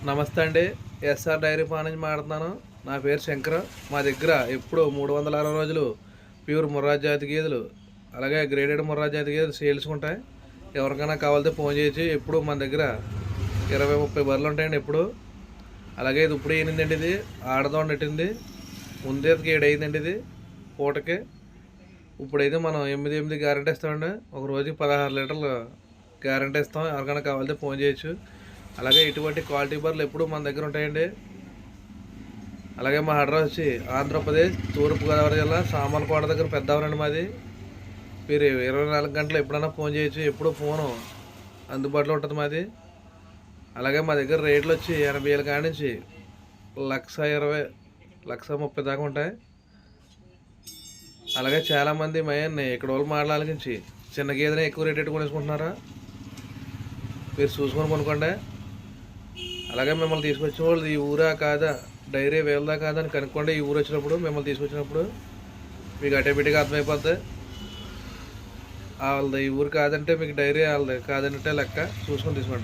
నమస్తే అండి. SR dairy farm నుంచి మాట్లాడుతున్నాను. నా పేరు శంకర్. మా దగ్గర ఎప్పుడు 360 రోజులు ప్యూర్ ముర్రా జాతి గేదెలు, అలాగే గ్రేడెడ్ ముర్రా జాతి గేదెలు సేల్స్ ఉంటాయి. ఎవరికైనా కావాలితే ఫోన్ చేసి, ఎప్పుడు మన దగ్గర 20-30 బర్రెలు ఉంటాయండి ఎప్పుడు. అలాగే ఇది ఇప్పుడు ఏనిందండి, ఇది ఆడదోండ నెట్టింది. ముందేదికి 7 అయిందండి ఇది పూటకి. ఇప్పుడైతే మనం 8 గ్యారెంటీ ఇస్తామండి. ఒక రోజుకి 16 లీటర్లు గ్యారెంటీ ఇస్తాం. ఎవరికైనా కావాలితే ఫోన్ చేయొచ్చు. అలాగే ఇటువంటి క్వాలిటీ బర్రెలు ఎప్పుడు మన దగ్గర ఉంటాయండి. అలాగే మా అడ్రస్ వచ్చి ఆంధ్రప్రదేశ్ తూర్పుగోదావరి జిల్లా సామర్లకోట దగ్గర పెద్దవరండి మాది. మీరు 24 గంటలు ఎప్పుడైనా ఫోన్ చేయొచ్చు. ఎప్పుడు ఫోను అందుబాటులో ఉంటుంది మాది. అలాగే మా దగ్గర రేట్లు వచ్చి 80,000 కాడి నుంచి 1,20,000, 1,30,000 దాకా ఉంటాయి. అలాగే చాలామంది మయాన్ని ఇక్కడ వాళ్ళు మాట్లాడించి చిన్న గేదెనే ఎక్కువ రేట్ కొనేసుకుంటున్నారా, మీరు చూసుకొని కొనుక్కోండి. అలాగే మిమ్మల్ని తీసుకొచ్చిన వాళ్ళు ఈ ఊరా కాదా, డైరీ వేలదా కాదా అని కనుక్కోండి. ఈ ఊరు వచ్చినప్పుడు, మిమ్మల్ని తీసుకొచ్చినప్పుడు మీకు ఆటోమేటిక్గా అర్థమైపోద్ది. వాళ్ళది ఈ ఊరు కాదంటే మీకు డైరీ, వాళ్ళది కాదంటే లెక్క చూసుకొని తీసుకోండి.